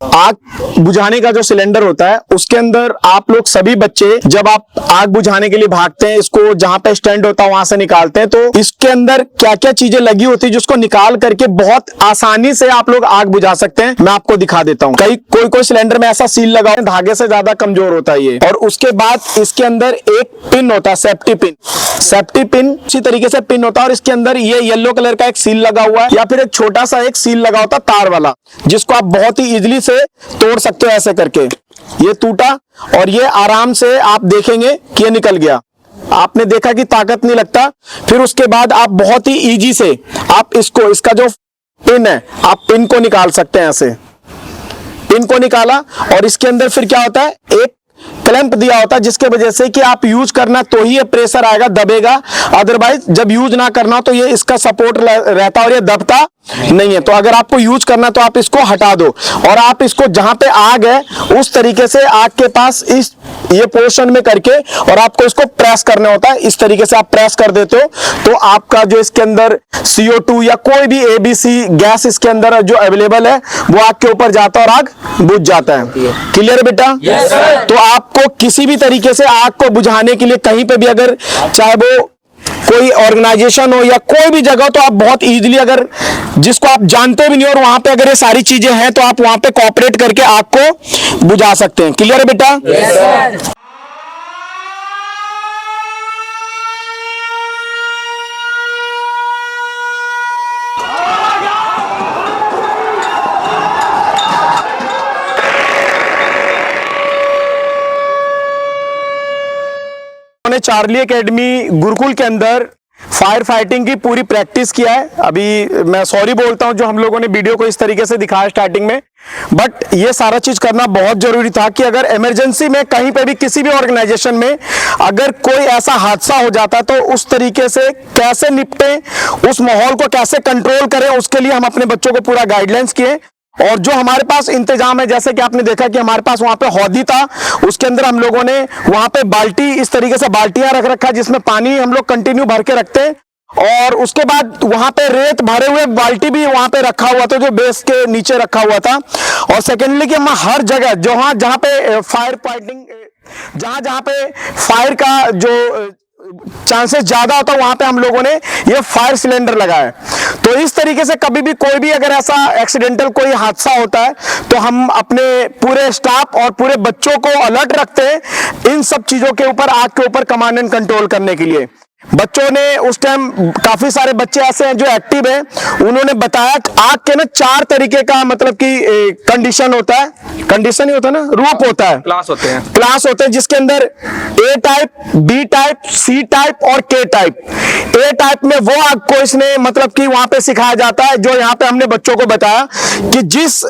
आग बुझाने का जो सिलेंडर होता है उसके अंदर आप लोग सभी बच्चे जब आप आग बुझाने के लिए भागते हैं, इसको जहां पे स्टैंड होता है वहां से निकालते हैं, तो इसके अंदर क्या क्या चीजें लगी होती है जिसको निकाल करके बहुत आसानी से आप लोग आग बुझा सकते हैं। मैं आपको दिखा देता हूँ। कोई सिलेंडर में ऐसा सील लगा है, धागे से ज्यादा कमजोर होता है ये। और उसके बाद इसके अंदर एक पिन होता है, सेफ्टी पिन इसी तरीके से पिन होता है, और इसके अंदर ये येलो कलर का एक सील लगा हुआ है, या फिर एक छोटा सा एक सील लगा होता तार वाला, जिसको आप बहुत ही इजीली से तोड़ सकते हो ऐसे करके। ये टूटा और ये आराम से आप देखेंगे कि ये निकल गया। आपने देखा कि ताकत नहीं लगता। फिर उसके बाद आप बहुत ही इजी से आप इसका जो पिन है, आप पिन को निकाल सकते हैं। ऐसे पिन को निकाला और इसके अंदर फिर क्या होता है, एक क्लैंप दिया होता है, जिसके वजह से कि आप यूज करना तो ही ये प्रेशर आएगा, दबेगा। अदरवाइज जब यूज ना करना तो ये इसका सपोर्ट रहता और ये दबता नहीं है। तो अगर आपको यूज करना तो आप इसको हटा दो और आप इसको जहां पे आग है उस तरीके से आग के पास ये पोर्शन में करके और आपको इसको प्रेस करना होता है। इस तरीके से आप प्रेस कर देते हो तो आपका जो इसके अंदर CO2 या कोई भी ABC गैस इसके अंदर जो अवेलेबल है वो आग के ऊपर जाता है और आग बुझ जाता है। क्लियर है बेटा? Yes, sir. तो आपको किसी भी तरीके से आग को बुझाने के लिए कहीं पे भी, अगर चाहे वो कोई ऑर्गेनाइजेशन हो या कोई भी जगह, तो आप बहुत इजीली, अगर जिसको आप जानते भी नहीं और वहां पे अगर ये सारी चीजें हैं तो आप वहां पे कोऑपरेट करके आग को बुझा सकते हैं। क्लियर है बेटा? Yes, sir. उन्होंने चार्ली एकेडमी गुरुकुल के अंदर फायर फाइटिंग की पूरी प्रैक्टिस किया है। अभी मैं सॉरी बोलता हूं जो हम लोगों ने वीडियो को इस तरीके से दिखाया स्टार्टिंग में, बट ये सारा चीज करना बहुत जरूरी था कि अगर इमरजेंसी में कहीं पे भी किसी भी ऑर्गेनाइजेशन में अगर कोई ऐसा हादसा हो जाता तो उस तरीके से कैसे निपटे, उस माहौल को कैसे कंट्रोल करें, उसके लिए हम अपने बच्चों को पूरा गाइडलाइंस किए। और जो हमारे पास इंतजाम है, जैसे कि आपने देखा कि हमारे पास वहां पे हौदी था, उसके अंदर हम लोगों ने वहां पे बाल्टी, इस तरीके से बाल्टियां रख रखा जिसमें पानी हम लोग कंटिन्यू भर के रखते हैं। और उसके बाद वहां पे रेत भरे हुए बाल्टी भी वहां पे रखा हुआ था जो बेस के नीचे रखा हुआ था। और सेकेंडली कि हम हर जगह जहां पे फायर फाइटिंग, जहां पे फायर का जो चांसेस ज्यादा होता है वहां पे हम लोगों ने ये फायर सिलेंडर लगाया। तो इस तरीके से कभी भी कोई भी अगर ऐसा एक्सीडेंटल कोई हादसा होता है तो हम अपने पूरे स्टाफ और पूरे बच्चों को अलर्ट रखते हैं इन सब चीजों के ऊपर, आग के ऊपर कमांड एंड कंट्रोल करने के लिए। बच्चों ने उस टाइम, काफी सारे बच्चे ऐसे हैं जो एक्टिव हैं, उन्होंने बताया आग के ना 4 तरीके का मतलब कि कंडीशन होता है, कंडीशन ही होता है ना, रूप होता है, क्लास होते हैं जिसके अंदर A type, B type, C type और K टाइप। A टाइप में वो आग को इसने मतलब कि वहां पे सिखाया जाता है जो यहाँ पे हमने बच्चों को बताया कि जिस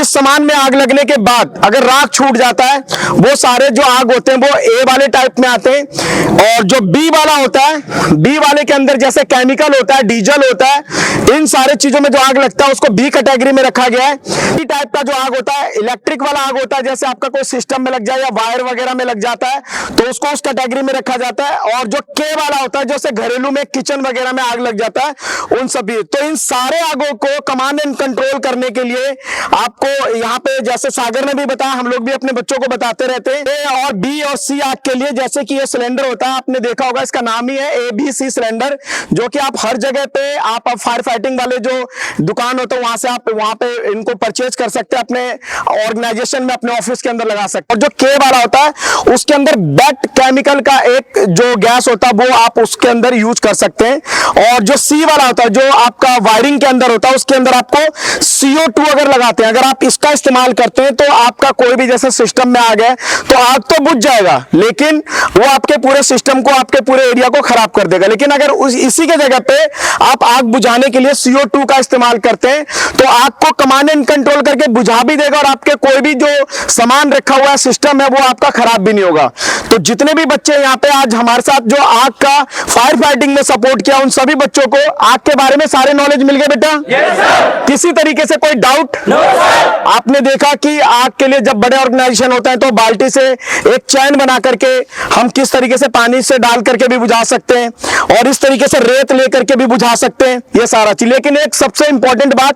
सामान में आग लगने के बाद अगर राख छूट जाता है वो सारे जो आग होते हैं वो A वाले टाइप में आते हैं। और जो B वाला होता है, B वाले के अंदर जैसे केमिकल होता है, डीजल होता है, इन सारे चीजों में जो आग लगता है उसको B कैटेगरी में रखा गया है। C टाइप का जो आग होता है, इलेक्ट्रिक वाला आग होता है, जैसे आपका कोई सिस्टम में लग जाए या वायर वगैरह में लग जाता है तो उसको उस कैटेगरी में रखा जाता है। और जो K वाला होता है, जैसे घरेलू में किचन वगैरह में आग लग जाता है, उन सभी। तो इन सारे आगों को कमांड एंड कंट्रोल करने के लिए आपको यहाँ पे, जैसे सागर ने भी बताया, हम लोग भी अपने बच्चों को बताते रहते हैं। A और B और C आग के लिए, जैसे कि ये सिलेंडर होता है, आपने देखा होगा, इसका नाम ही है ABC सिलेंडर, जो कि आप हर जगह पे आप फायर फाइटिंग वाले जो दुकान होते हैं वहां से आप वहां पे इनको परचेज कर सकते हैं, अपने ऑर्गेनाइजेशन में, अपने ऑफिस के अंदर लगा सकते हैं। और जो K वाला होता है उसके अंदर बेट केमिकल का एक जो गैस होता है वो आप उसके अंदर यूज कर सकते हैं। और जो C वाला होता है जो आपका वायरिंग के अंदर होता है उसके अंदर आपको CO2 अगर लगाते हैं, अगर आप इसका इस्तेमाल करते हैं तो आपका कोई भी जैसे सिस्टम में आ गया तो आग तो बुझ जाएगा, लेकिन वो आपके पूरे सिस्टम को, आपके पूरे एरिया को खराब कर देगा। लेकिन अगर इसी के जगह पे आप आग बुझाने के लिए CO2 का इस्तेमाल करते हैं तो आग को कमांड एंड कंट्रोल करके बुझा भी देगा और आपके कोई भी जो सामान रखा हुआ है, सिस्टम है, वो आपका खराब भी नहीं होगा। तो जितने भी बच्चे यहाँ पे आज हमारे साथ जो आग का फायर फाइटिंग में सपोर्ट किया, उन सभी बच्चों को आग के बारे में सारे नॉलेज मिल गए बेटा? Yes, sir. किसी तरीके से कोई डाउट? No, sir. आपने देखा कि आग के लिए जब बड़े ऑर्गेनाइजेशन होते हैं तो बाल्टी से एक चैन बना करके हम किस तरीके से पानी से डाल करके भी बुझा सकते हैं और इस तरीके से रेत लेकर के भी बुझा सकते हैं, ये सारा चीज। लेकिन एक सबसे इंपॉर्टेंट बात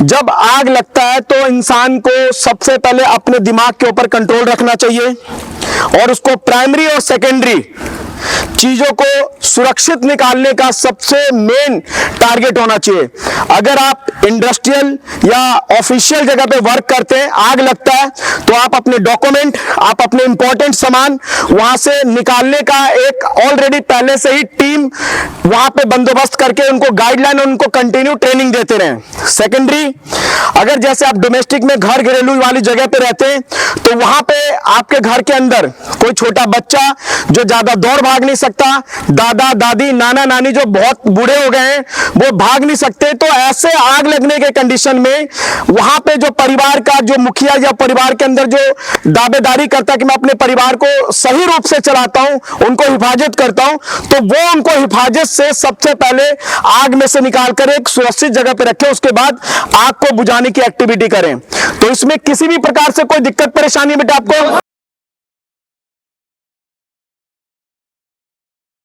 जब आग लगता है तो इंसान को सबसे पहले अपने दिमाग के ऊपर कंट्रोल रखना चाहिए और उसको प्राइमरी और सेकेंडरी चीजों को सुरक्षित निकालने का सबसे मेन टारगेट होना चाहिए। अगर आप इंडस्ट्रियल या ऑफिशियल जगह पे वर्क करते हैं, आग लगता है तो आप अपने डॉक्यूमेंट, आप अपने इंपॉर्टेंट सामान वहां से निकालने का एक ऑलरेडी पहले से ही टीम वहां पे बंदोबस्त करके उनको गाइडलाइन और उनको कंटिन्यू ट्रेनिंग देते रहे। सेकेंडरी, अगर जैसे आप डोमेस्टिक में घर घरेलू वाली जगह पे रहते हैं तो वहां पे आपके घर के अंदर कोई छोटा बच्चा जो ज्यादा दौड़ भाग नहीं सकता, दादा दादी नाना नानी जो बहुत बूढ़े हो गए हैं वो भाग नहीं सकते, तो ऐसे आग लगने के कंडीशन में वहां पे जो परिवार का जो मुखिया या परिवार के अंदर जो दावेदारी करता है कि मैं अपने परिवार को सही रूप से चलाता हूं, उनको हिफाजत करता हूं, तो वो उनको हिफाजत से सबसे पहले आग में से निकालकर एक सुरक्षित जगह पे रखें, उसके बाद आग को बुझाने की एक्टिविटी करें। तो इसमें किसी भी प्रकार से कोई दिक्कत परेशानी बेटा आपको